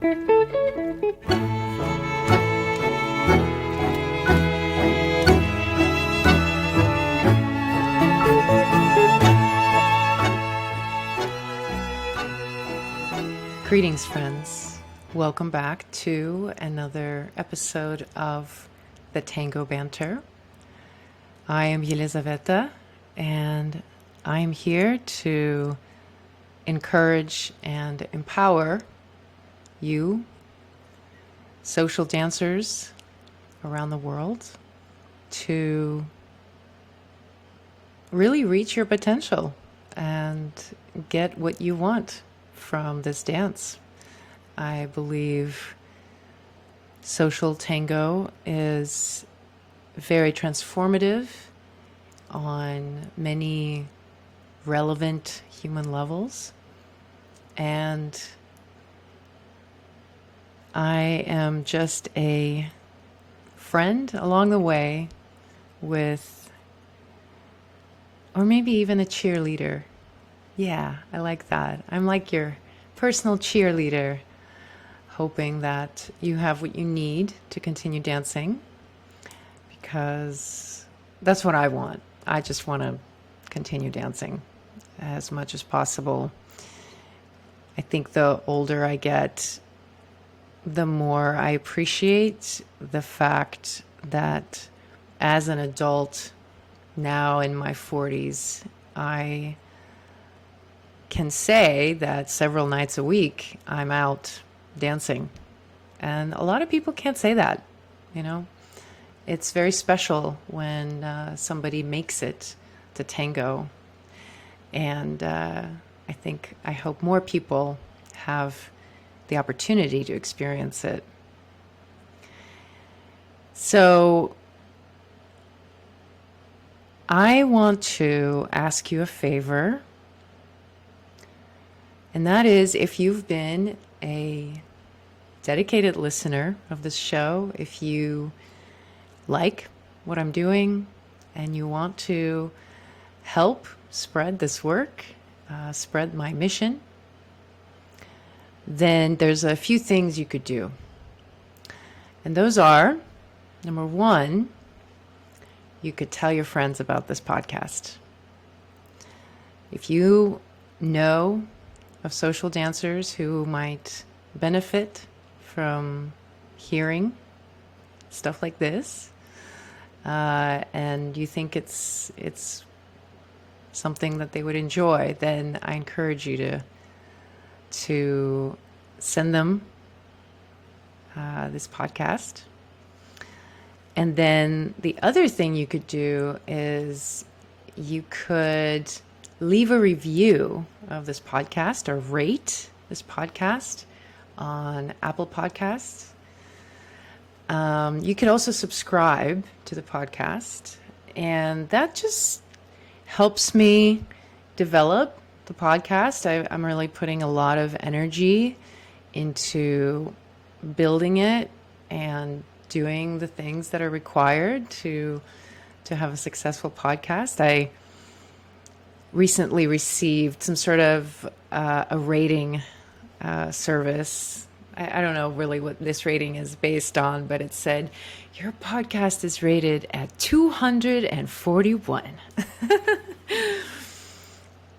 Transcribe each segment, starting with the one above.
Greetings, friends. Welcome back to another episode of the Tango Banter. I am Yelizaveta, and I am here to encourage and empower you, social dancers around the world, to really reach your potential and get what you want from this dance. I believe social tango is very transformative on many relevant human levels, and I am just a friend along the way with, or maybe even a cheerleader. Yeah, I like that. I'm like your personal cheerleader, hoping that you have what you need to continue dancing, because that's what I want. I just want to continue dancing as much as possible. I think the older I get, the more I appreciate the fact that as an adult, now in my 40s, I can say that several nights a week I'm out dancing. And a lot of people can't say that, you know. It's very special when somebody makes it to tango. And I hope more people have the opportunity to experience it. So I want to ask you a favor. And that is, if you've been a dedicated listener of this show, if you like what I'm doing and you want to help spread this work, spread my mission, then there's a few things you could do. And those are, number one, you could tell your friends about this podcast. If you know of social dancers who might benefit from hearing stuff like this, and you think it's something that they would enjoy, then I encourage you to send them this podcast. And then the other thing you could do is you could leave a review of this podcast or rate this podcast on Apple Podcasts. You could also subscribe to the podcast, and that just helps me develop the podcast. I'm really putting a lot of energy into building it and doing the things that are required to have a successful podcast. I recently received some sort of a rating service. I don't know really what this rating is based on, but it said, your podcast is rated at 241.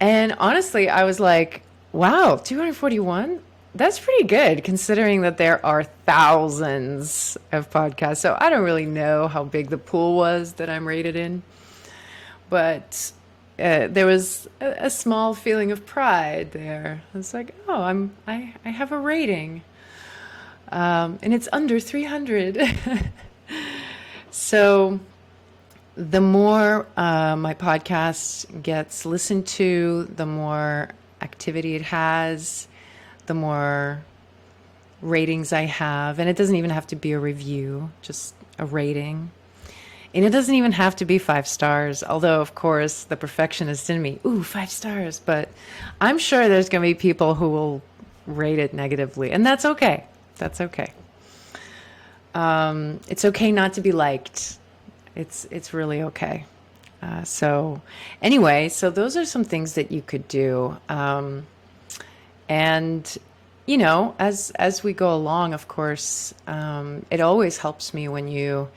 And honestly, I was like, wow, 241? That's pretty good considering that there are thousands of podcasts. So I don't really know how big the pool was that I'm rated in, but there was a small feeling of pride there. I was like, oh, I have a rating, and it's under 300. So the more my podcast gets listened to, the more activity it has, the more ratings I have. And it doesn't even have to be a review, just a rating. And it doesn't even have to be 5 stars, although, of course, the perfectionist in me, 5 stars. But I'm sure there's going to be people who will rate it negatively, and that's okay. That's okay. It's okay not to be liked. It's really okay. So anyway, so those are some things that you could do. And as we go along, of course, it always helps me when you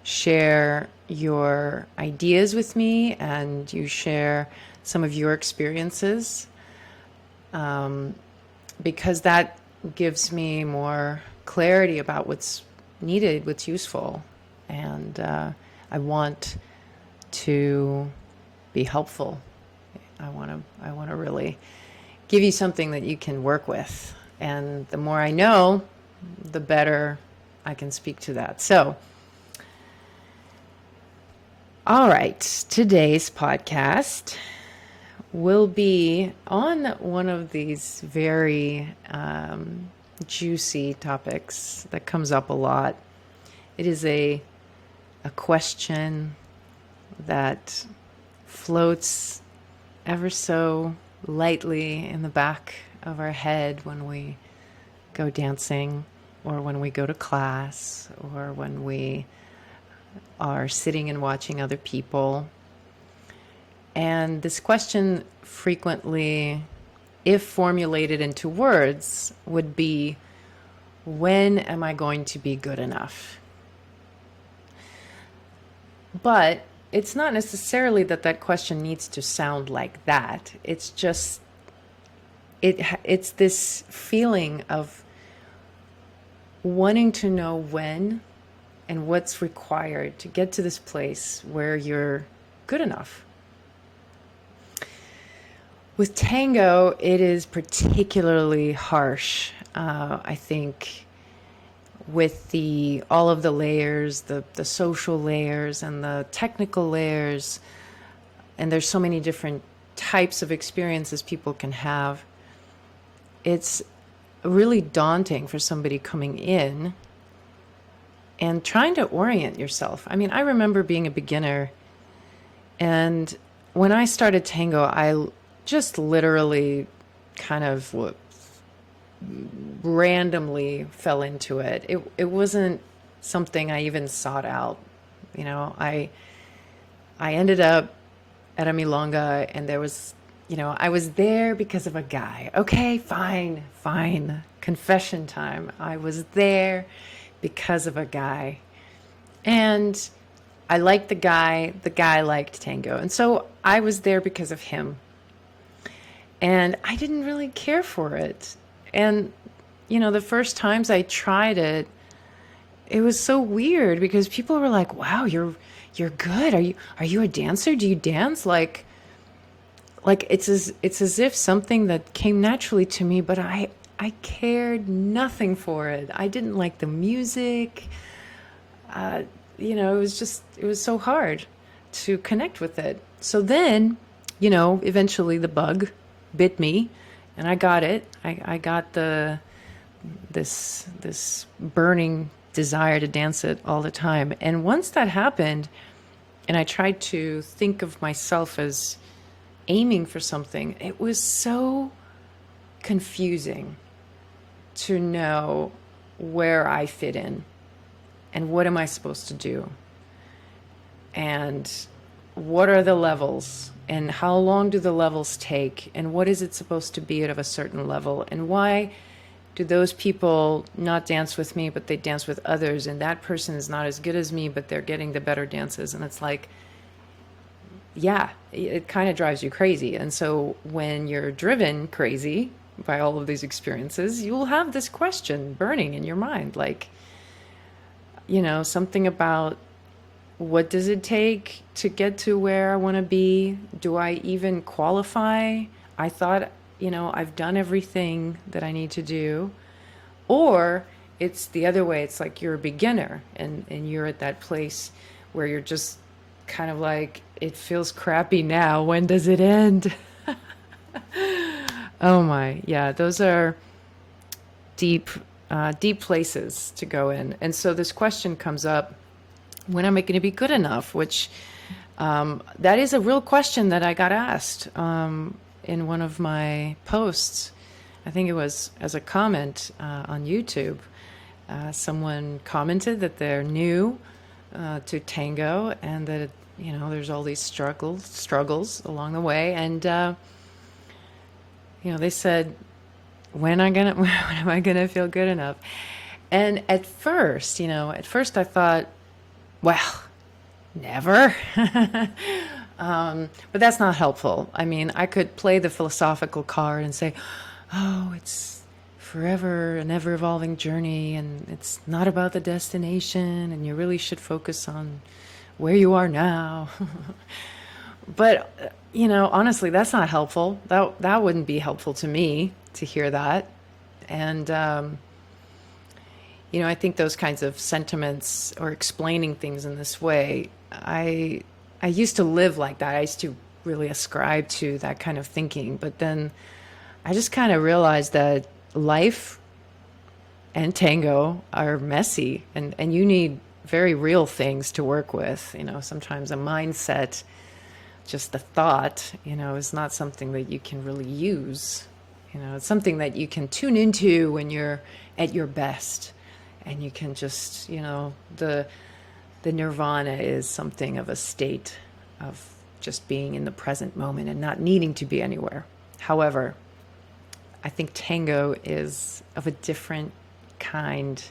share your ideas with me and you share some of your experiences, because that gives me more clarity about what's needed, what's useful, and I want to be helpful. I want to really give you something that you can work with. And the more I know, the better I can speak to that. So, all right, today's podcast will be on one of these very juicy topics that comes up a lot. It is a question that floats ever so lightly in the back of our head when we go dancing, or when we go to class, or when we are sitting and watching other people. And this question frequently, if formulated into words, would be, when am I going to be good enough? But it's not necessarily that question needs to sound like that. It's just, it's this feeling of wanting to know when and what's required to get to this place where you're good enough. With tango, it is particularly harsh, I think, with all of the layers, the social layers and the technical layers, and there's so many different types of experiences people can have. It's really daunting for somebody coming in and trying to orient yourself. I mean, I remember being a beginner, and when I started tango, I just literally kind of randomly fell into it. It wasn't something I even sought out. I ended up at a milonga, and there was, I was there because of a guy. Okay, fine. Confession time. I was there because of a guy. And I liked the guy liked tango. And so I was there because of him. And I didn't really care for it. And, the first times I tried it, it was so weird because people were like, wow, you're good. Are you a dancer? Do you dance? Like it's as if something that came naturally to me, but I cared nothing for it. I didn't like the music. It was so hard to connect with it. So then, eventually the bug bit me, and I got it. I got this burning desire to dance it all the time. And once that happened, and I tried to think of myself as aiming for something, it was so confusing to know where I fit in and what am I supposed to do, and what are the levels, and how long do the levels take, and what is it supposed to be at a certain level, and why do those people not dance with me but they dance with others, and that person is not as good as me but they're getting the better dances. And it's like, yeah, it kind of drives you crazy. And so when you're driven crazy by all of these experiences, you will have this question burning in your mind, like, something about, what does it take to get to where I want to be? Do I even qualify? I thought, I've done everything that I need to do. Or it's the other way. It's like you're a beginner, and you're at that place where you're just kind of like, it feels crappy now. When does it end? Oh my, yeah, those are deep places to go in. And so this question comes up, when am I going to be good enough? Which that is a real question that I got asked in one of my posts. I think it was as a comment on YouTube. Someone commented that they're new to tango, and that there's all these struggles along the way. And they said, when when am I gonna feel good enough? And at first, I thought, well, never. But that's not helpful. I mean, I could play the philosophical card and say, oh, it's forever an ever evolving journey, and it's not about the destination, and you really should focus on where you are now. But, honestly, that's not helpful. That wouldn't be helpful to me to hear that. And, I think those kinds of sentiments or explaining things in this way, I used to live like that. I used to really ascribe to that kind of thinking, but then I just kind of realized that life and tango are messy, and you need very real things to work with. Sometimes a mindset, just the thought, is not something that you can really use. It's something that you can tune into when you're at your best, and you can just, the nirvana is something of a state of just being in the present moment and not needing to be anywhere. However, I think tango is of a different kind,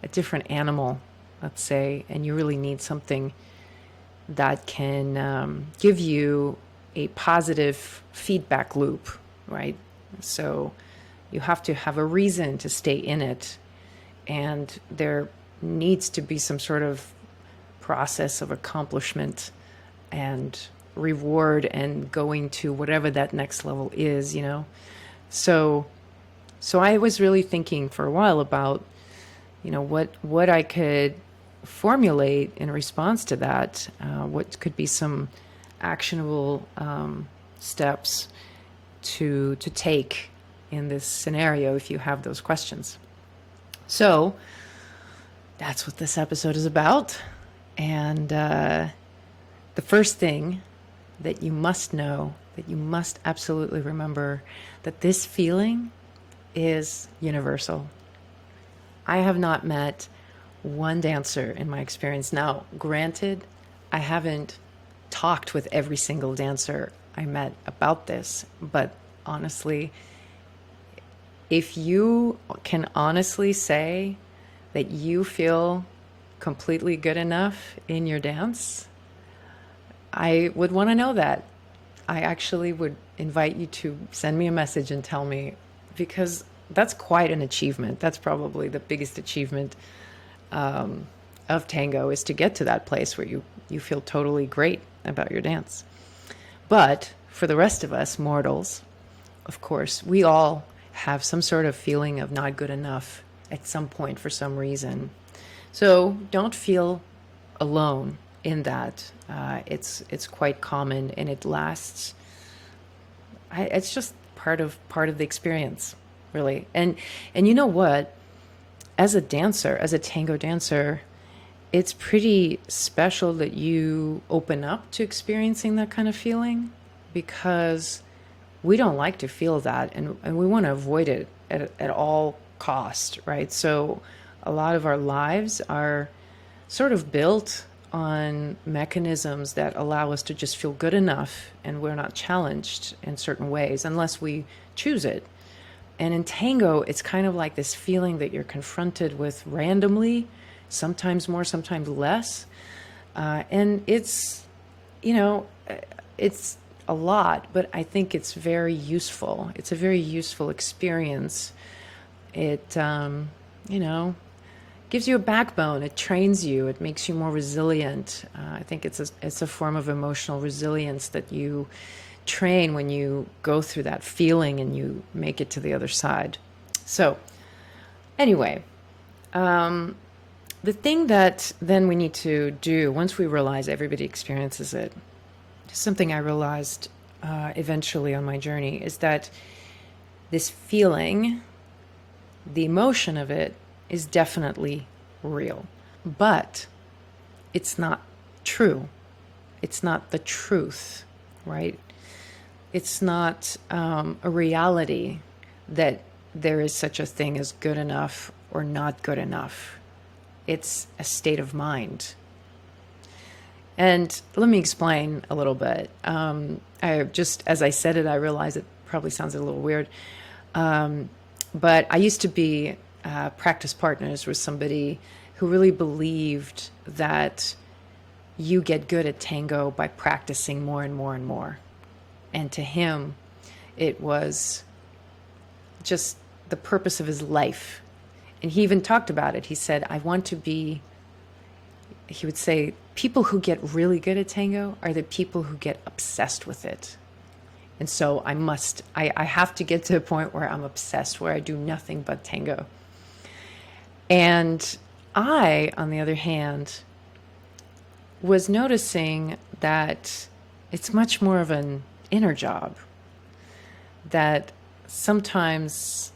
a different animal, let's say, and you really need something that can give you a positive feedback loop, right? So you have to have a reason to stay in it, and there needs to be some sort of process of accomplishment and reward and going to whatever that next level is. So I was really thinking for a while about, what I could formulate in response to that, what could be some actionable steps to take in this scenario if you have those questions. So that's what this episode is about. And the first thing that you must know, that you must absolutely remember, that this feeling is universal. I have not met one dancer in my experience. Now, granted, I haven't talked with every single dancer I met about this, but honestly, if you can honestly say that you feel completely good enough in your dance, I would want to know that. I actually would invite you to send me a message and tell me, because that's quite an achievement. That's probably the biggest achievement of tango, is to get to that place where you feel totally great about your dance. But for the rest of us mortals, of course, we all have some sort of feeling of not good enough at some point for some reason. So don't feel alone in that. It's quite common, and it lasts. It's just part of the experience, really. And you know what? As a dancer, as a tango dancer, it's pretty special that you open up to experiencing that kind of feeling, because we don't like to feel that, and we want to avoid it at all cost, right? So a lot of our lives are sort of built on mechanisms that allow us to just feel good enough, and we're not challenged in certain ways unless we choose it. And in tango, it's kind of like this feeling that you're confronted with randomly, sometimes more, sometimes less. And it's, it's a lot, but I think it's very useful. It's a very useful experience. It, gives you a backbone. It trains you. It makes you more resilient. I think it's a form of emotional resilience that you train when you go through that feeling and you make it to the other side. So anyway, the thing that then we need to do once we realize everybody experiences it, something I realized eventually on my journey, is that this feeling, the emotion of it, is definitely real, but it's not true. It's not the truth, right? It's not a reality that there is such a thing as good enough or not good enough. It's a state of mind. And let me explain a little bit. I just, as I said it, I realized it probably sounds a little weird. But I used to be practice partners with somebody who really believed that you get good at tango by practicing more and more and more. And to him, it was just the purpose of his life. And he even talked about it. He said, I want to be, he would say, people who get really good at tango are the people who get obsessed with it. And so I have to get to a point where I'm obsessed, where I do nothing but tango. And I, on the other hand, was noticing that it's much more of an inner job, that sometimes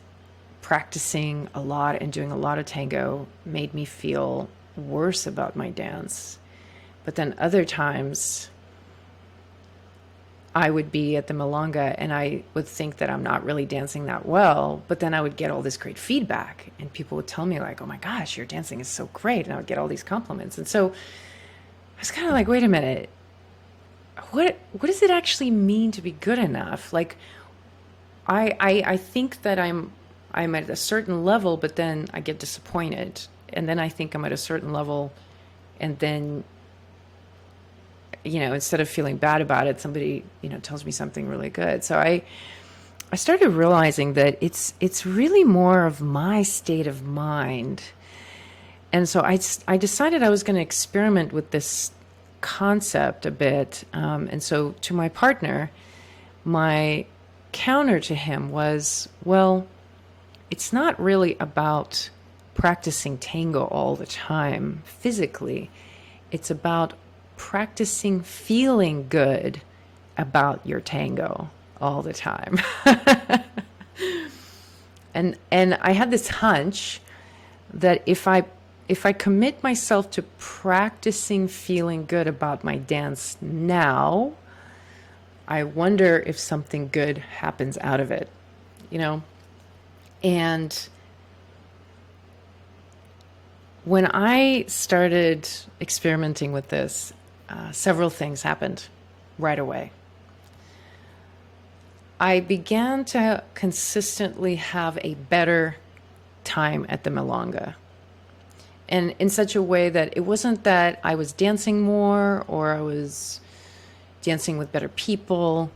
practicing a lot and doing a lot of tango made me feel worse about my dance. But then other times I would be at the Milonga and I would think that I'm not really dancing that well, but then I would get all this great feedback and people would tell me like, oh my gosh, your dancing is so great. And I would get all these compliments. And so I was kind of like, wait a minute, what does it actually mean to be good enough? Like, I think that I'm at a certain level, but then I get disappointed. And then I think I'm at a certain level and then, instead of feeling bad about it, somebody, tells me something really good. So I started realizing that it's really more of my state of mind. And so I decided I was going to experiment with this concept a bit. And so to my partner, my counter to him was, well, it's not really about practicing tango all the time physically. It's about practicing feeling good about your tango all the time. And I had this hunch that if I commit myself to practicing feeling good about my dance now, I wonder if something good happens out of it, And when I started experimenting with this, several things happened right away. I began to consistently have a better time at the Milonga. And in such a way that it wasn't that I was dancing more or I was dancing with better people.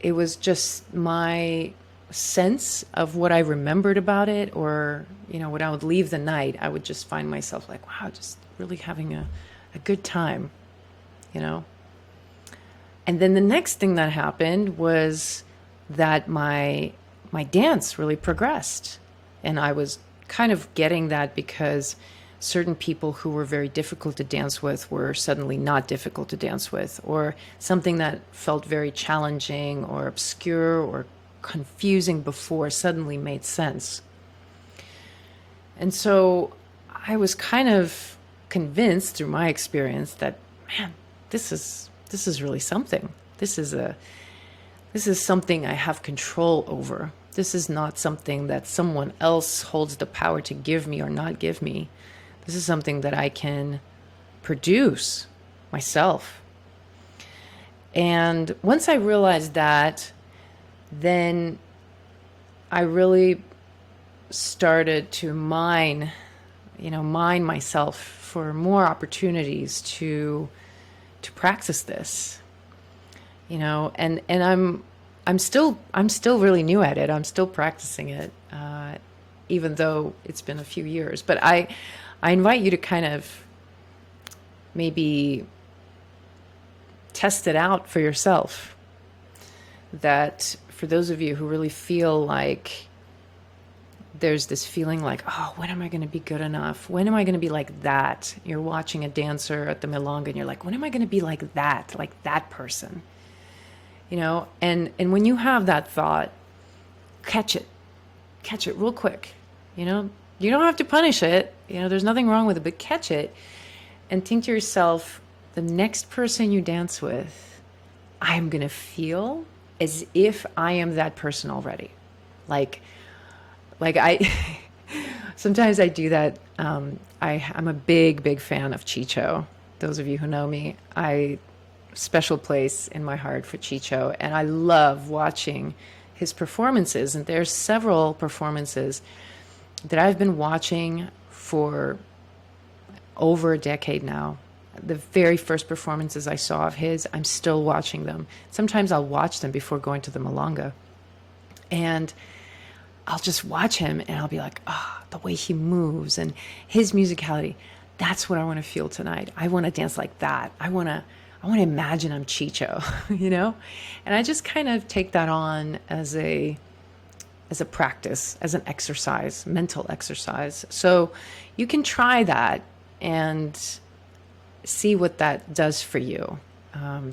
It was just my sense of what I remembered about it, or, when I would leave the night, I would just find myself like, wow, just really having a good time, And then the next thing that happened was that my dance really progressed. And I was kind of getting that because certain people who were very difficult to dance with were suddenly not difficult to dance with, or something that felt very challenging or obscure or confusing before suddenly made sense. And so I was kind of convinced through my experience that, man, this is really something. This is something I have control over. This is not something that someone else holds the power to give me or not give me. This is something that I can produce myself. And once I realized that, then I really started to mine myself for more opportunities to practice this. And I'm still really new at it. I'm still practicing it, even though it's been a few years. But I invite you to kind of maybe test it out for yourself. That for those of you who really feel like there's this feeling like, oh, when am I going to be good enough? When am I going to be like that? You're watching a dancer at the Milonga and you're like, when am I going to be like that person? And when you have that thought, catch it real quick. You don't have to punish it. There's nothing wrong with it, but catch it and think to yourself, the next person you dance with, I'm going to feel as if I am that person already. Like I, sometimes I do that. I'm a big fan of Chicho. Those of you who know me, special place in my heart for Chicho. And I love watching his performances, and there's several performances that I've been watching for over a decade now. The very first performances I saw of his, I'm still watching them. Sometimes I'll watch them before going to the Milonga. And I'll just watch him and I'll be like, the way he moves and his musicality, that's what I want to feel tonight. I want to dance like that. I want to imagine I'm Chicho, you know? And I just kind of take that on as a practice, as an exercise, mental exercise. So you can try that and see what that does for you.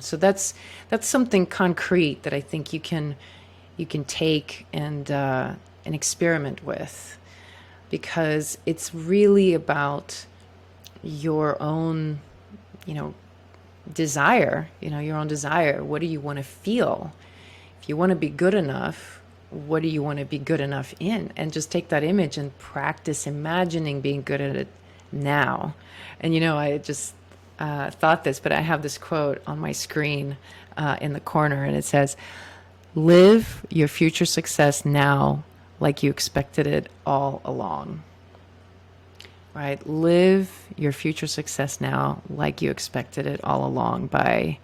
So that's something concrete that I think you can take and experiment with, because it's really about your own, desire, your own desire. What do you want to feel? If you want to be good enough, what do you want to be good enough in? And just take that image and practice imagining being good at it now. And, I just thought this, but I have this quote on my screen in the corner, and it says, "Live your future success now like you expected it all along." Right? Live your future success now like you expected it all along, by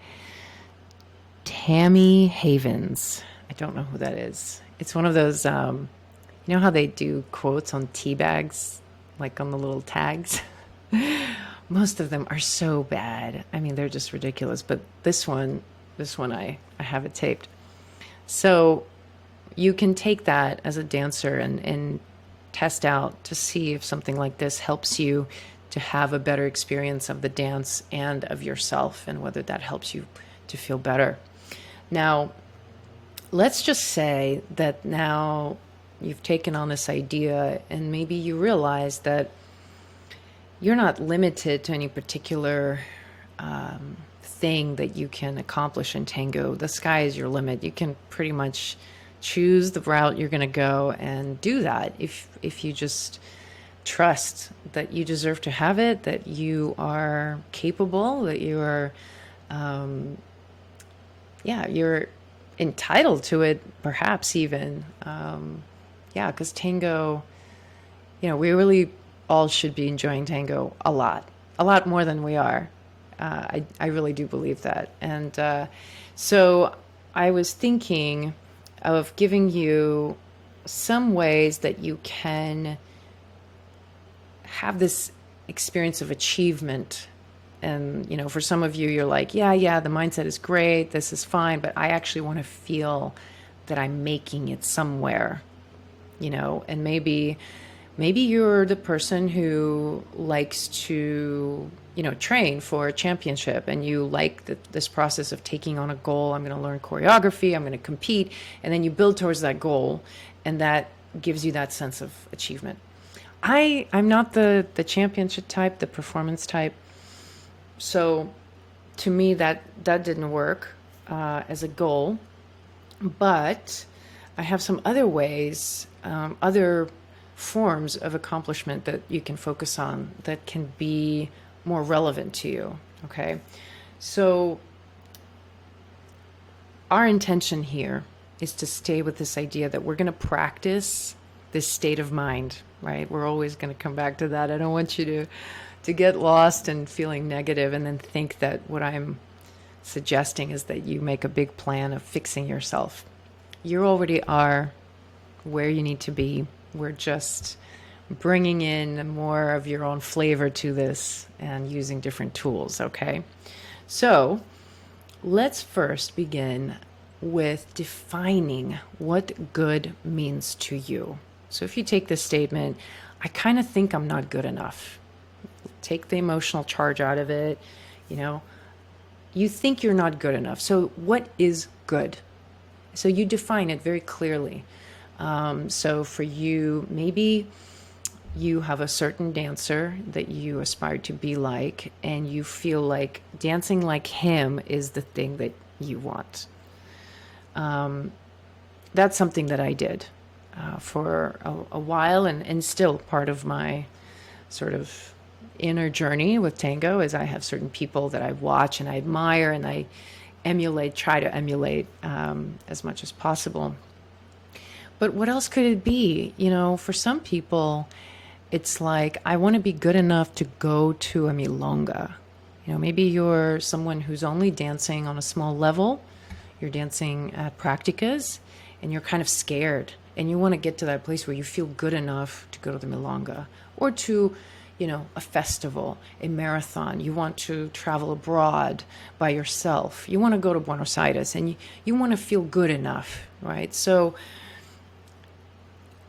Tammy Havens. I don't know who that is. It's one of those, you know how they do quotes on tea bags, like on the little tags? Most of them are so bad. I mean, they're just ridiculous. But this one I have it taped. So you can take that as a dancer and test out to see if something like this helps you to have a better experience of the dance and of yourself, and whether that helps you to feel better. Now, let's just say that now you've taken on this idea and maybe you realize that you're not limited to any particular thing that you can accomplish in tango. The sky is your limit. You can pretty much choose the route you're going to go and do that if you just trust that you deserve to have it, that you are capable, that you are you're entitled to it, perhaps even. Because tango, we really all should be enjoying tango a lot more than we are. I really do believe that. And so I was thinking of giving you some ways that you can have this experience of achievement. And, for some of you, you're like, yeah, the mindset is great, this is fine, but I actually want to feel that I'm making it somewhere, and maybe you're the person who likes to, train for a championship, and you like this process of taking on a goal. I'm going to learn choreography, I'm going to compete, and then you build towards that goal, and that gives you that sense of achievement. I'm not the championship type, the performance type. So to me, that didn't work as a goal. But I have some other ways, other forms of accomplishment that you can focus on that can be more relevant to you. Okay. So our intention here is to stay with this idea that we're going to practice this state of mind, right? We're always going to come back to that. I don't want you to get lost and feeling negative and then think that what I'm suggesting is that you make a big plan of fixing yourself. You already are where you need to be. We're just bringing in more of your own flavor to this and using different tools, okay? So let's first begin with defining what good means to you. So if you take this statement, I kind of think I'm not good enough. Take the emotional charge out of it. You think you're not good enough. So what is good? So you define it very clearly. So for you, maybe you have a certain dancer that you aspire to be like, and you feel like dancing like him is the thing that you want. That's something that I did for a while, and still part of my sort of inner journey with tango is I have certain people that I watch and I admire and I try to emulate as much as possible. But what else could it be? For some people, it's like, I want to be good enough to go to a milonga. Maybe you're someone who's only dancing on a small level. You're dancing at practicas and you're kind of scared and you want to get to that place where you feel good enough to go to the milonga or to, a festival, a marathon. You want to travel abroad by yourself. You want to go to Buenos Aires and you want to feel good enough, right? So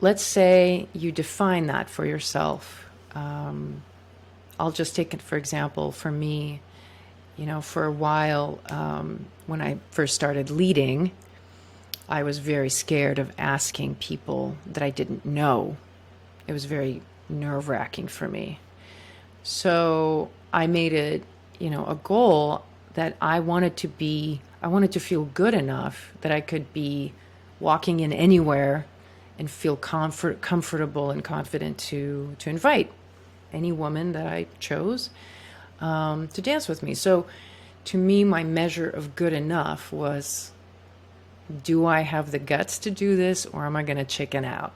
let's say you define that for yourself. I'll just take it for example. For me, for a while, when I first started leading, I was very scared of asking people that I didn't know. It was very nerve-wracking for me. So I made it, a goal that I wanted to feel good enough that I could be walking in anywhere and feel comfortable and confident to invite any woman that I chose to dance with me. So to me, my measure of good enough was, do I have the guts to do this or am I going to chicken out?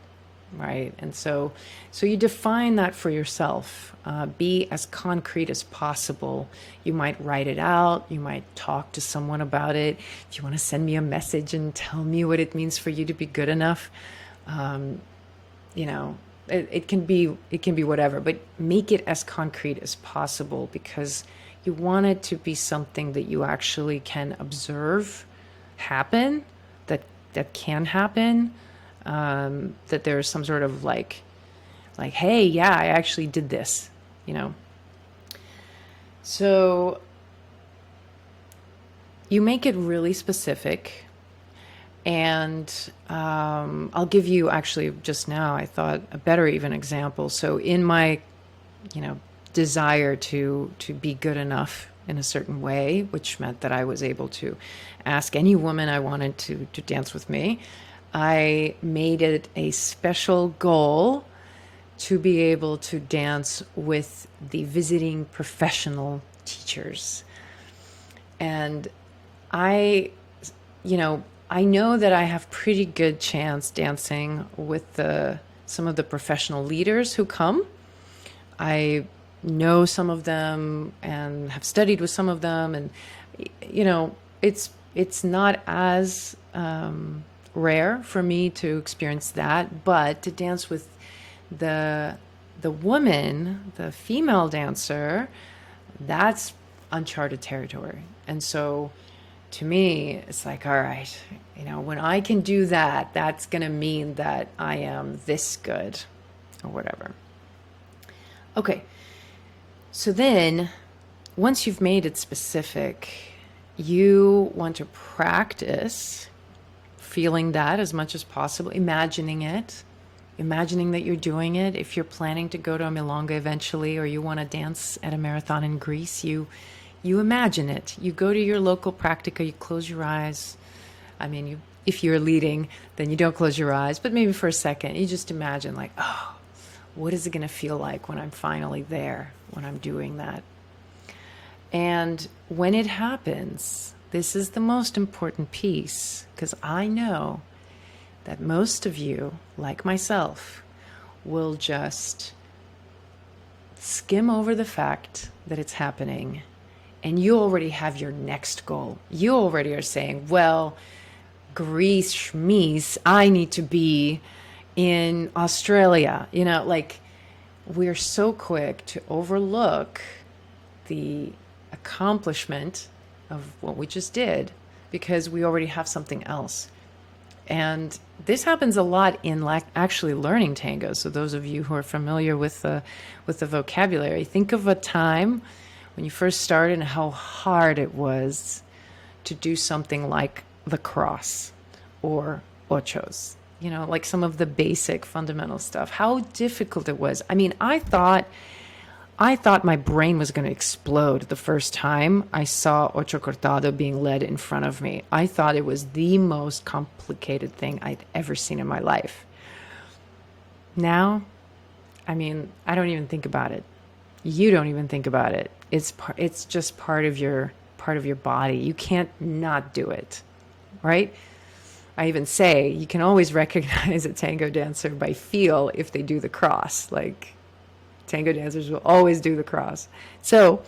Right. And so you define that for yourself. Be as concrete as possible. You might write it out. You might talk to someone about it. If you want to send me a message and tell me what it means for you to be good enough, it can be whatever, but make it as concrete as possible because you want it to be something that you actually can observe happen, that can happen, that there's some sort of like, hey, yeah, I actually did this, So you make it really specific. And I'll give you actually just now, I thought, a better even example. So in my, desire to be good enough in a certain way, which meant that I was able to ask any woman I wanted to dance with me, I made it a special goal to be able to dance with the visiting professional teachers. And I know that I have pretty good chance dancing with some of the professional leaders who come. I know some of them and have studied with some of them, and it's not as rare for me to experience that, but to dance with the woman, the female dancer, that's uncharted territory. And so to me, it's like, all right, when I can do that, that's going to mean that I am this good or whatever. Okay. So then once you've made it specific, you want to practice feeling that as much as possible, imagining that you're doing it. If you're planning to go to a milonga eventually, or you want to dance at a marathon in Greece, you imagine it. You go to your local practica, you close your eyes. I mean, if you're leading, then you don't close your eyes, but maybe for a second, you just imagine like, oh, what is it going to feel like when I'm finally there, when I'm doing that? And when it happens, this is the most important piece, because I know that most of you, like myself, will just skim over the fact that it's happening, and you already have your next goal. You already are saying, well, Greece, schmeece, I need to be in Australia. We're so quick to overlook the accomplishment of what we just did because we already have something else. And this happens a lot in actually learning tango. So those of you who are familiar with the vocabulary, think of a time when you first started and how hard it was to do something like the cross or ochos, like some of the basic fundamental stuff, how difficult it was. I mean, I thought my brain was going to explode the first time I saw ocho cortado being led in front of me. I thought it was the most complicated thing I'd ever seen in my life. Now, I mean, I don't even think about it. You don't even think about it. It's just part of your body. You can't not do it, right? I even say you can always recognize a tango dancer by feel if they do the cross. Like tango dancers will always do the cross. So,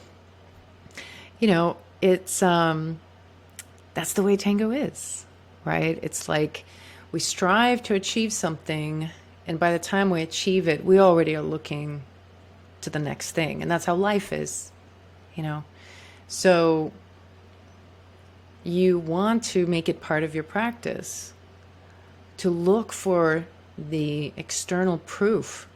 it's that's the way tango is, right? It's like we strive to achieve something, and by the time we achieve it, we already are looking to the next thing. And that's how life is, you know? So you want to make it part of your practice to look for the external proof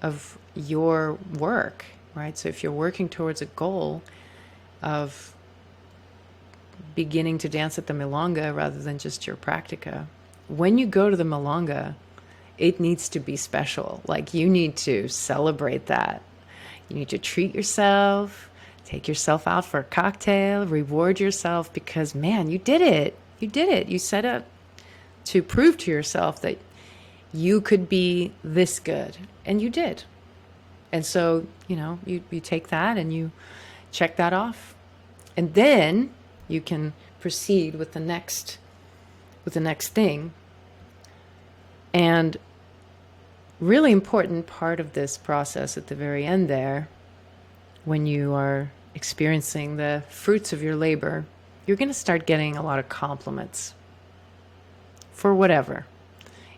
of your work, right? So if you're working towards a goal of beginning to dance at the Milonga rather than just your practica, when you go to the Milonga, it needs to be special. Like you need to celebrate that. You need to treat yourself, take yourself out for a cocktail, reward yourself because, man, you did it. You did it. You set up to prove to yourself that you could be this good. And you did. And so, you take that and you check that off. And then you can proceed with the next thing. And really important part of this process at the very end there, when you are experiencing the fruits of your labor, you're going to start getting a lot of compliments for whatever.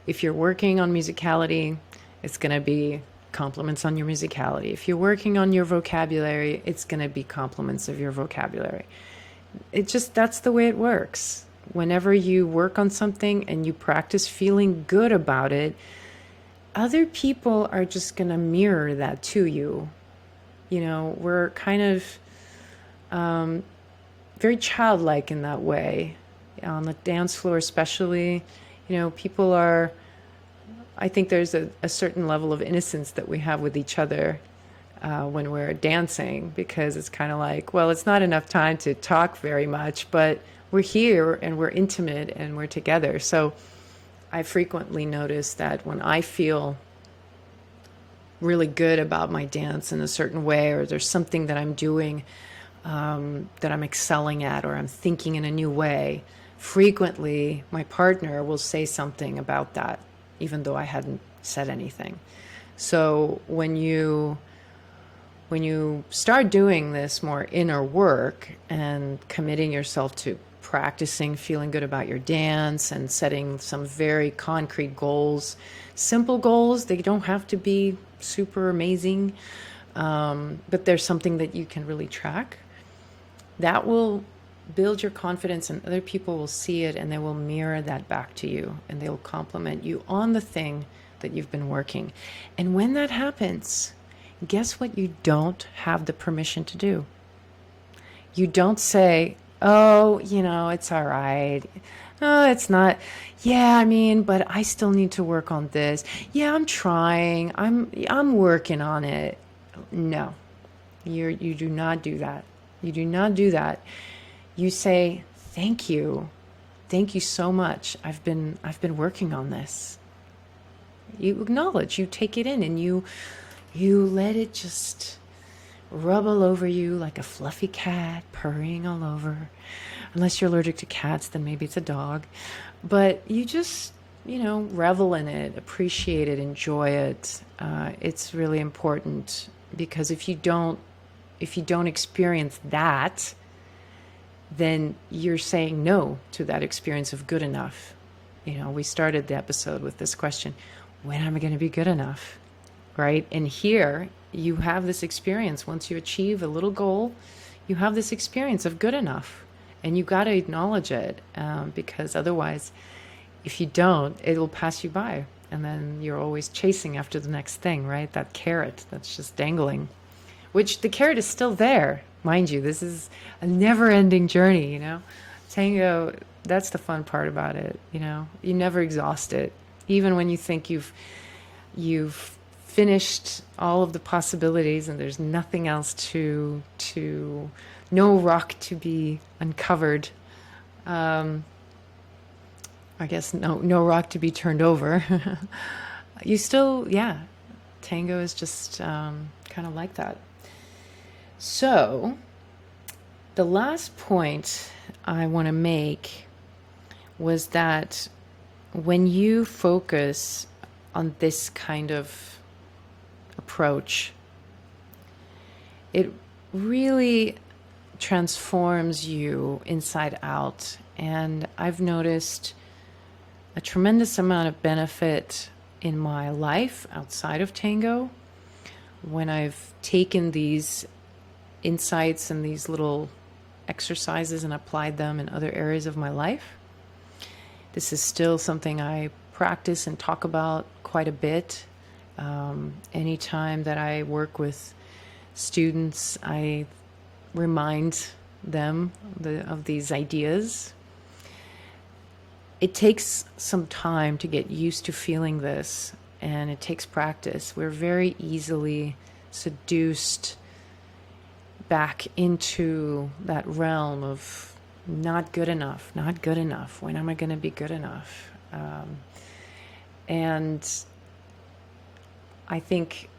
If you're working on musicality, it's going to be compliments on your musicality. If you're working on your vocabulary, it's going to be compliments of your vocabulary. That's the way it works. Whenever you work on something and you practice feeling good about it, other people are just going to mirror that to you. We're kind of very childlike in that way. On the dance floor especially, people are, I think there's a certain level of innocence that we have with each other when we're dancing, because it's kind of like, well, it's not enough time to talk very much, but we're here and we're intimate and we're together. So I frequently notice that when I feel really good about my dance in a certain way, or there's something that I'm doing that I'm excelling at, or I'm thinking in a new way, frequently my partner will say something about that, even though I hadn't said anything. So when you start doing this more inner work and committing yourself to practicing feeling good about your dance and setting some very concrete goals, simple goals, they don't have to be super amazing, but there's something that you can really track, that will build your confidence, and other people will see it and they will mirror that back to you and they will compliment you on the thing that you've been working. And when that happens, guess what you don't have the permission to do? You don't say, oh, it's all right. Oh, it's not. Yeah, but I still need to work on this. Yeah, I'm trying. I'm working on it. No, you do not do that. You do not do that. You say, thank you. Thank you so much. I've been working on this. You acknowledge, you take it in, and you let it just rub all over you like a fluffy cat purring all over. Unless you're allergic to cats, then maybe it's a dog. But you just, revel in it, appreciate it, enjoy it. It's really important, because if you don't experience that, then you're saying no to that experience of good enough. We started the episode with this question: when am I going to be good enough? Right? And here you have this experience. Once you achieve a little goal, you have this experience of good enough, and you got to acknowledge it, because otherwise, if you don't, it will pass you by, and then you're always chasing after the next thing, right? That carrot that's just dangling, which the carrot is still there, mind you. This is a never-ending journey. Tango, that's the fun part about it. You never exhaust it, even when you think you've finished all of the possibilities and there's nothing else to no rock to be uncovered. I guess no rock to be turned over. You still, tango is just kind of like that. So the last point I want to make was that when you focus on this kind of approach, it really transforms you inside out. And I've noticed a tremendous amount of benefit in my life outside of tango when I've taken these insights and these little exercises and applied them in other areas of my life. This is still something I practice and talk about quite a bit. Anytime that I work with students, I remind them of these ideas. It takes some time to get used to feeling this, and it takes practice. We're very easily seduced back into that realm of not good enough, not good enough. When am I going to be good enough? And I think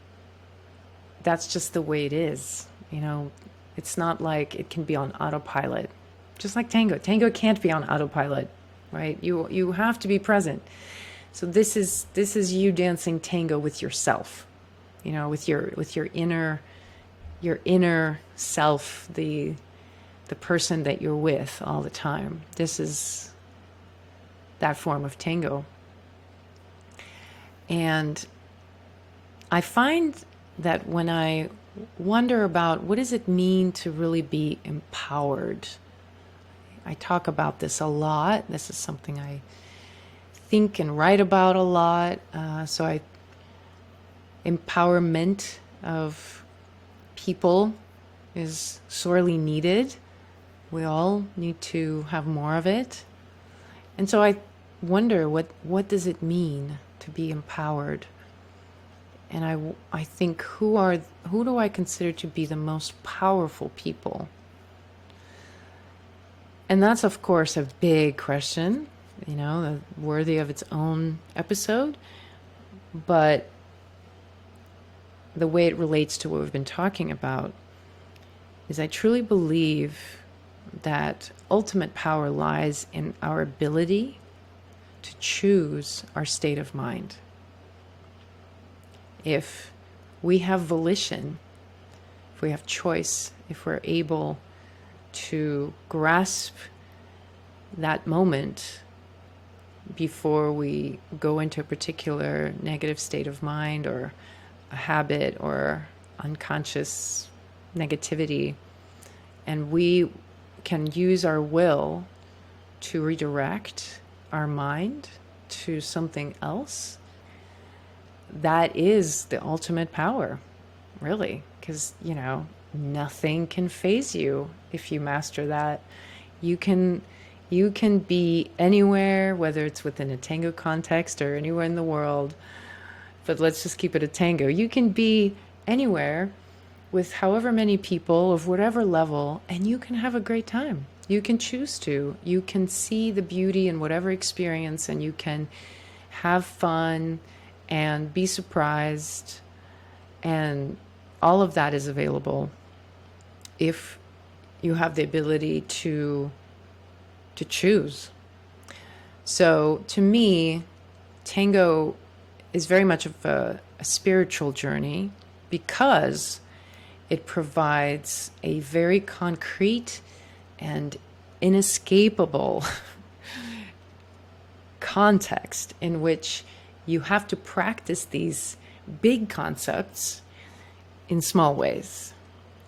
that's just the way it is. You know, it's not like it can be on autopilot. Just like tango. Tango can't be on autopilot, right? You have to be present. So this is you dancing tango with yourself. You know, with your inner self, the person that you're with all the time. This is that form of tango. And I find that when I wonder about what does it mean to really be empowered, I talk about this a lot. This is something I think and write about a lot. Empowerment of people is sorely needed. We all need to have more of it. And so I wonder, what does it mean to be empowered? And I think, who do I consider to be the most powerful people? And that's, of course, a big question, you know, worthy of its own episode. But the way it relates to what we've been talking about is I truly believe that ultimate power lies in our ability to choose our state of mind. If we have volition, if we have choice, if we're able to grasp that moment before we go into a particular negative state of mind or a habit or unconscious negativity, and we can use our will to redirect our mind to something else, that is the ultimate power, really, because, you know, nothing can faze you if you master that. You can be anywhere, whether it's within a tango context or anywhere in the world, but let's just keep it a tango. You can be anywhere with however many people of whatever level, and you can have a great time. You can choose to. You can see the beauty in whatever experience, and you can have fun and be surprised, and all of that is available if you have the ability to choose. So to me, tango is very much of a spiritual journey because it provides a very concrete and inescapable context in which you have to practice these big concepts in small ways,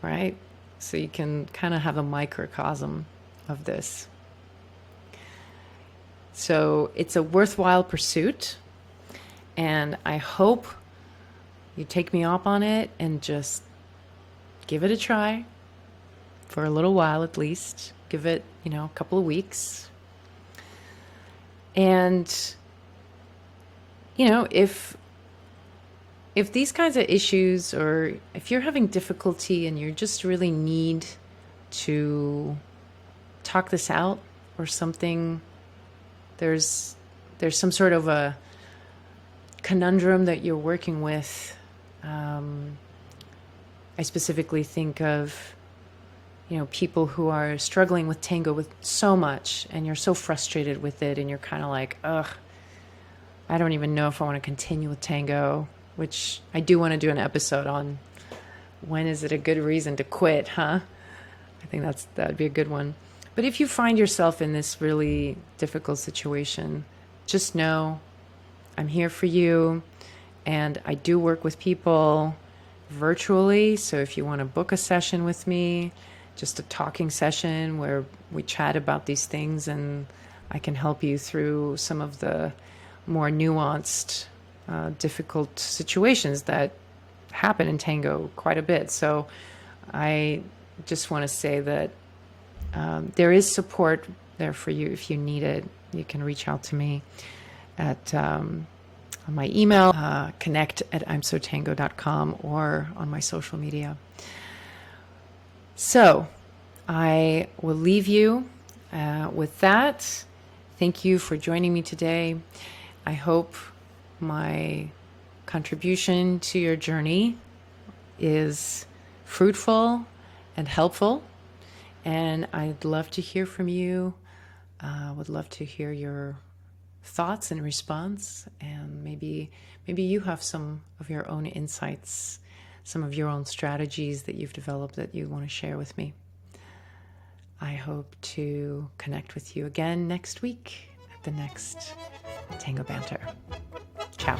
right? So you can kind of have a microcosm of this. So it's a worthwhile pursuit, and I hope you take me up on it and just give it a try for a little while at least. Give it, you know, a couple of weeks. And, you know, if these kinds of issues, or if you're having difficulty and you just really need to talk this out or something, there's some sort of a conundrum that you're working with. I specifically think of, you know, people who are struggling with tango with so much, and you're so frustrated with it, and you're kind of like, ugh, I don't even know if I want to continue with tango, which I do want to do an episode on when is it a good reason to quit, huh? I think that'd be a good one. But if you find yourself in this really difficult situation, just know I'm here for you. And I do work with people virtually. So if you want to book a session with me, just a talking session where we chat about these things and I can help you through some of the more nuanced, difficult situations that happen in tango quite a bit. So I just want to say that there is support there for you if you need it. You can reach out to me at on my email, connect@imsotango.com, or on my social media. So I will leave you with that. Thank you for joining me today. I hope my contribution to your journey is fruitful and helpful. And I'd love to hear from you. Would love to hear your thoughts and response. And maybe you have some of your own insights, some of your own strategies that you've developed that you want to share with me. I hope to connect with you again next week at the next Tango Banter. Ciao.